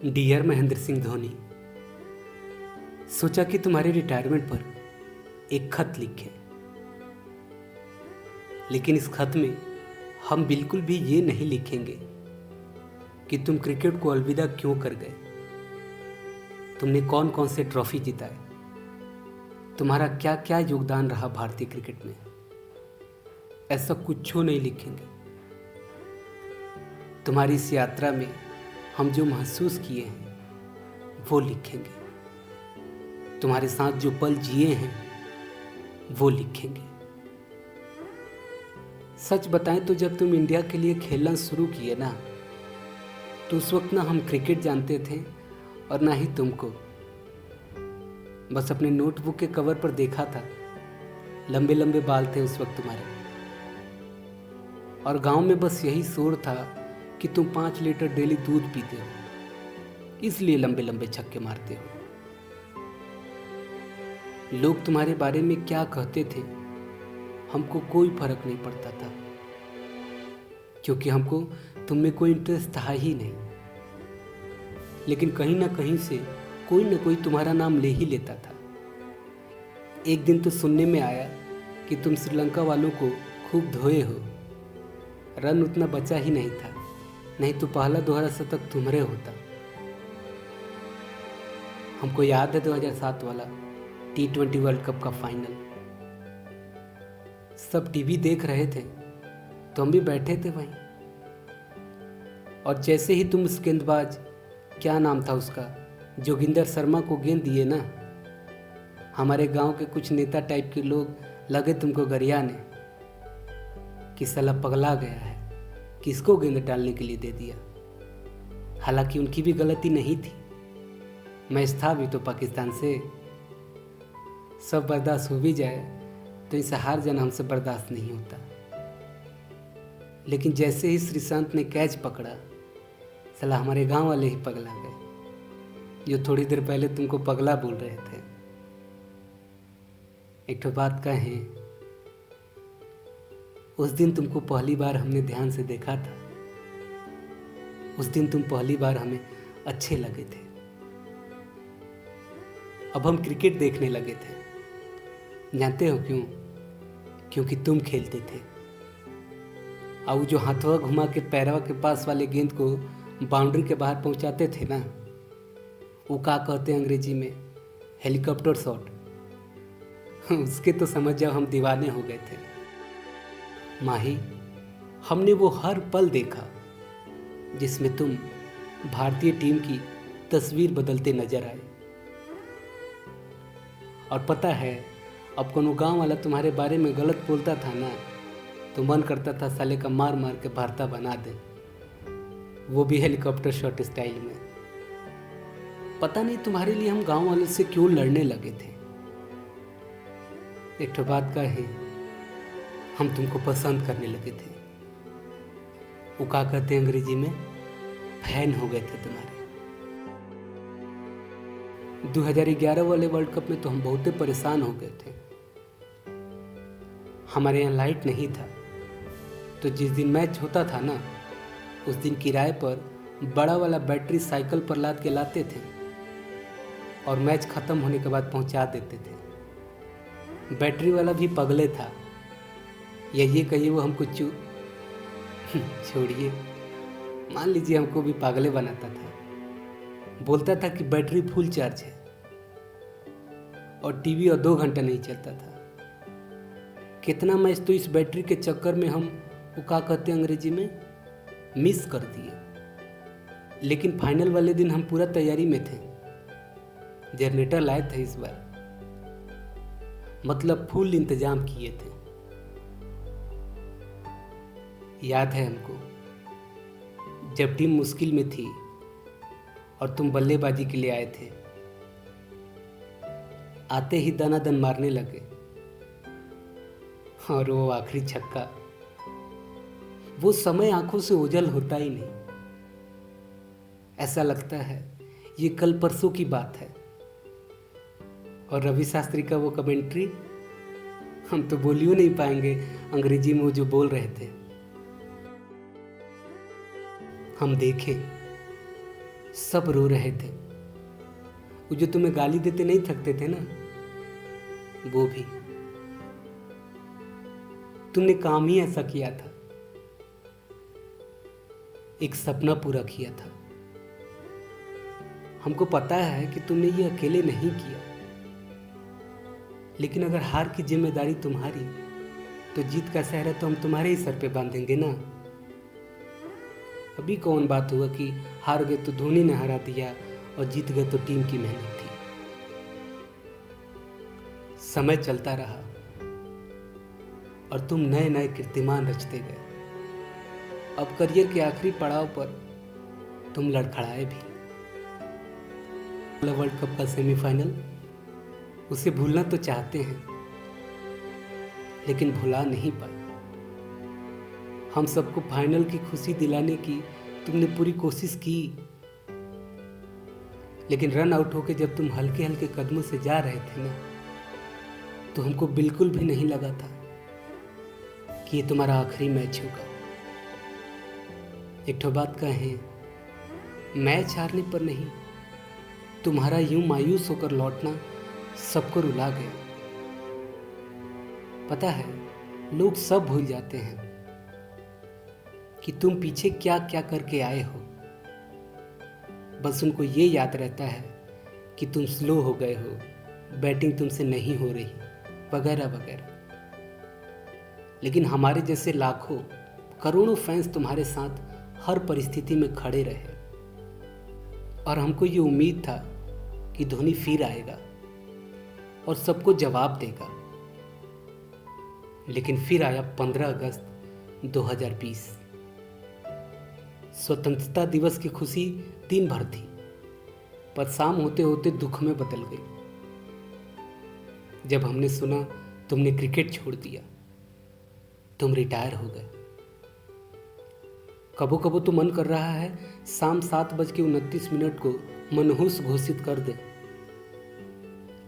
Dear Mahendra Singh Dhoni, सोचा कि तुम्हारे रिटायरमेंट पर एक खत लिखें, लेकिन इस खत में हम बिल्कुल भी ये नहीं लिखेंगे कि तुम क्रिकेट को अलविदा क्यों कर गए, तुमने कौन कौन से ट्रॉफी जिताए, तुम्हारा क्या क्या योगदान रहा भारतीय क्रिकेट में। ऐसा कुछ नहीं लिखेंगे। तुम्हारी इस यात्रा में हम जो महसूस किए हैं वो लिखेंगे, तुम्हारे साथ जो पल जिए हैं वो लिखेंगे। सच बताएं तो जब तुम इंडिया के लिए खेलना शुरू किए ना, तो उस वक्त ना हम क्रिकेट जानते थे और ना ही तुमको। बस अपने नोटबुक के कवर पर देखा था, लंबे लंबे बाल थे उस वक्त तुम्हारे, और गांव में बस यही शोर था कि तुम 5 लीटर डेली दूध पीते हो, इसलिए लंबे लंबे छक्के मारते हो। लोग तुम्हारे बारे में क्या कहते थे हमको कोई फर्क नहीं पड़ता था, क्योंकि हमको तुम में कोई इंटरेस्ट था ही नहीं। लेकिन कहीं ना कहीं से कोई ना कोई तुम्हारा नाम ले ही लेता था। एक दिन तो सुनने में आया कि तुम श्रीलंका वालों को खूब धोए हो, रन उतना बचा ही नहीं था, नहीं तो पहला दोहरा शतक तुम्हारे होता। हमको याद है 2007 वाला T20 वर्ल्ड कप का फाइनल। सब टीवी देख रहे थे तो हम भी बैठे थे वहीं, और जैसे ही तुम उस गेंदबाज, क्या नाम था उसका, जोगिंदर शर्मा को गेंद दिए ना, हमारे गांव के कुछ नेता टाइप के लोग लगे तुमको गरियाने कि साला पगला गया है, किसको गेंद डालने के लिए दे दिया। हालांकि उनकी भी गलती नहीं थी, मैच था भी तो पाकिस्तान से। सब बर्दाश्त हो भी जाए तो इस हार जाना हमसे बर्दाश्त नहीं होता। लेकिन जैसे ही श्रीशांत ने कैच पकड़ा, साला हमारे गांव वाले ही पगला गए, जो थोड़ी देर पहले तुमको पगला बोल रहे थे। एक तो बात कहें, उस दिन तुमको पहली बार हमने ध्यान से देखा था, उस दिन तुम पहली बार हमें अच्छे लगे थे। अब हम क्रिकेट देखने लगे थे। जानते हो क्यों? क्योंकि तुम खेलते थे। और जो हाथवा घुमा के पैरवा के पास वाले गेंद को बाउंड्री के बाहर पहुंचाते थे ना, वो क्या कहते हैं अंग्रेजी में, हेलीकॉप्टर शॉट। उसके तो समझ जाओ हम दीवाने हो गए थे। माही, हमने वो हर पल देखा जिसमें तुम भारतीय टीम की तस्वीर बदलते नजर आए। और पता है, अब कोनो गांव वाला तुम्हारे बारे में गलत बोलता था ना, तो मन करता था साले का मार मार के भारता बना दे, वो भी हेलीकॉप्टर शॉट स्टाइल में। पता नहीं तुम्हारे लिए हम गांव वालों से क्यों लड़ने लगे थे। एक तो बात का है, हम तुमको पसंद करने लगे थे। वो क्या कहते हैं अंग्रेजी में, फैन हो गए थे तुम्हारे। 2011 वाले वर्ल्ड कप में तो हम बहुत परेशान हो गए थे। हमारे यहाँ लाइट नहीं था, तो जिस दिन मैच होता था ना, उस दिन किराए पर बड़ा वाला बैटरी साइकिल पर लाद के लाते थे और मैच ख़त्म होने के बाद पहुंचा देते थे। बैटरी वाला भी पगले था, या ये कहिए वो हमको छोड़िए, मान लीजिए हमको भी पागले बनाता था। बोलता था कि बैटरी फुल चार्ज है, और टीवी और 2 घंटा नहीं चलता था। कितना मैच तो इस बैटरी के चक्कर में हम, वो क्या कहते हैं अंग्रेजी में, मिस कर दिए। लेकिन फाइनल वाले दिन हम पूरा तैयारी में थे, जनरेटर लाए थे इस बार, मतलब फुल इंतजाम किए थे। याद है हमको, जब टीम मुश्किल में थी और तुम बल्लेबाजी के लिए आए थे, आते ही दनादन मारने लगे, और वो आखिरी छक्का, वो समय आंखों से ओझल होता ही नहीं। ऐसा लगता है ये कल परसों की बात है। और रवि शास्त्री का वो कमेंट्री, हम तो बोलियो नहीं पाएंगे अंग्रेजी में वो जो बोल रहे थे। हम देखें सब रो रहे थे। वो जो तुम्हें गाली देते नहीं थकते थे ना, वो भी। तुमने काम ही ऐसा किया था, एक सपना पूरा किया था। हमको पता है कि तुमने ये अकेले नहीं किया, लेकिन अगर हार की जिम्मेदारी तुम्हारी, तो जीत का सहरा तो हम तुम्हारे ही सर पे बांधेंगे ना। अभी कौन बात हुआ कि हार गए तो धोनी ने हरा दिया और जीत गए तो टीम की मेहनत थी। समय चलता रहा और तुम नए नए कीर्तिमान रचते गए। अब करियर के आखिरी पड़ाव पर तुम लड़खड़ाए भी। वर्ल्ड कप का सेमीफाइनल, उसे भूलना तो चाहते हैं, लेकिन भुला नहीं पाए। हम सबको फाइनल की खुशी दिलाने की तुमने पूरी कोशिश की, लेकिन रन आउट होकर जब तुम हल्के हल्के कदमों से जा रहे थे ना, तो हमको बिल्कुल भी नहीं लगा था कि ये तुम्हारा आखिरी मैच होगा। एक ठो बात कहें, मैच हारने पर नहीं, तुम्हारा यूं मायूस होकर लौटना सबको रुला गया। पता है, लोग सब भूल जाते हैं कि तुम पीछे क्या क्या करके आए हो। बस उनको ये याद रहता है कि तुम स्लो हो गए हो, बैटिंग तुमसे नहीं हो रही, वगैरह वगैरह। लेकिन हमारे जैसे लाखों करोड़ों फैंस तुम्हारे साथ हर परिस्थिति में खड़े रहे, और हमको ये उम्मीद था कि धोनी फिर आएगा और सबको जवाब देगा। लेकिन फिर आया 15 अगस्त 2020। स्वतंत्रता दिवस की खुशी दिन भर थी, पर शाम होते होते दुख में बदल गई जब हमने सुना तुमने क्रिकेट छोड़ दिया, तुम रिटायर हो गए। कबो कबो तो मन कर रहा है शाम 7:29 को मनहूस घोषित कर दे,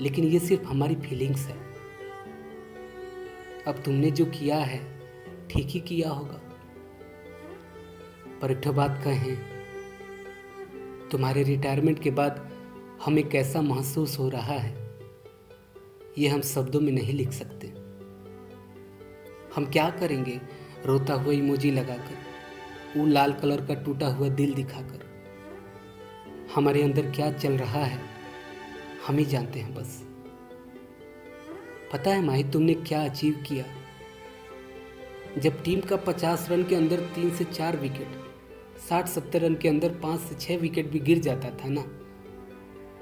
लेकिन ये सिर्फ हमारी फीलिंग्स है। अब तुमने जो किया है ठीक ही किया होगा, पर एक बात कहें, तुम्हारे रिटायरमेंट के बाद हमें कैसा महसूस हो रहा है, ये हम शब्दों में नहीं लिख सकते। हम क्या करेंगे रोता हुआ इमोजी लगाकर, वो लाल कलर का टूटा हुआ दिल दिखाकर। हमारे अंदर क्या चल रहा है हम ही जानते हैं बस। पता है माही, तुमने क्या अचीव किया। जब टीम का 50 रन के अंदर 3 से 4 विकेट, 60-70 रन के अंदर 5 से 6 विकेट भी गिर जाता था ना,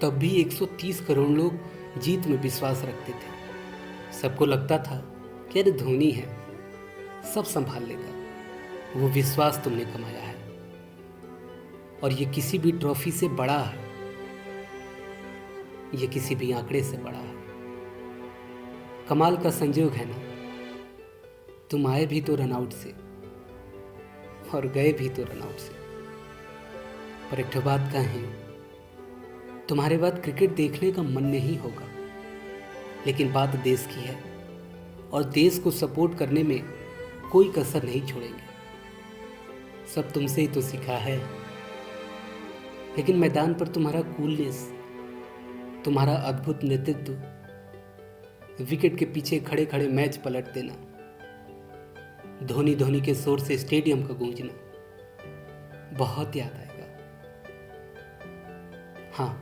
तब भी 130 करोड़ लोग जीत में विश्वास रखते थे। सबको लगता था कि अरे धोनी है, सब संभाल लेगा। वो विश्वास तुमने कमाया है, और ये किसी भी ट्रॉफी से बड़ा है, ये किसी भी आंकड़े से बड़ा है। कमाल का संजोग है ना, तुम आए भी तो रनआउट से और गए भी तो रनआउट से। पर एक बात कहें, तुम्हारे बाद क्रिकेट देखने का मन नहीं होगा, लेकिन बात देश की है, और देश को सपोर्ट करने में कोई कसर नहीं छोड़ेंगे। सब तुमसे ही तो सीखा है। लेकिन मैदान पर तुम्हारा कूलनेस, तुम्हारा अद्भुत नेतृत्व, विकेट के पीछे खड़े खड़े मैच पलट देना, धोनी धोनी के शोर से स्टेडियम का गूंजना बहुत याद आएगा। हाँ,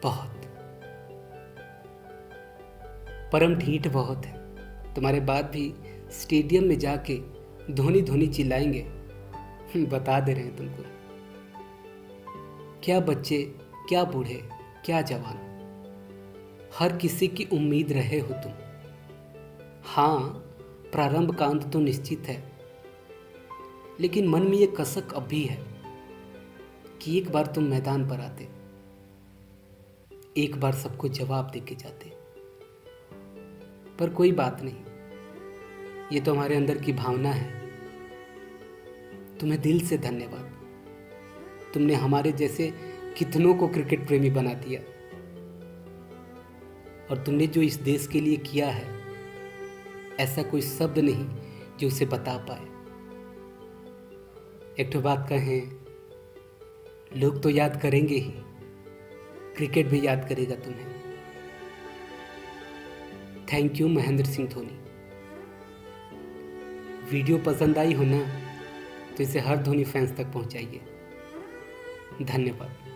बहुत। परम ढीठ बहुत है, तुम्हारे बाद भी स्टेडियम में जाके धोनी धोनी चिल्लाएंगे। बता दे रहे हैं तुमको। क्या बच्चे, क्या बूढ़े, क्या जवान, हर किसी की उम्मीद रहे हो तुम। हाँ, प्रारंभ का अंत तो निश्चित है, लेकिन मन में ये कसक अब भी है कि एक बार तुम मैदान पर आते, एक बार सबको जवाब देके जाते। पर कोई बात नहीं, ये तो हमारे अंदर की भावना है। तुम्हें दिल से धन्यवाद। तुमने हमारे जैसे कितनों को क्रिकेट प्रेमी बना दिया, और तुमने जो इस देश के लिए किया है, ऐसा कोई शब्द नहीं जो उसे बता पाए। एक तो बात कहें, लोग तो याद करेंगे ही, क्रिकेट भी याद करेगा तुम्हें। Thank you Mahendra Singh Dhoni. Video पसंद आई हो ना तो इसे हर धोनी फैंस तक पहुंचाइए। धन्यवाद।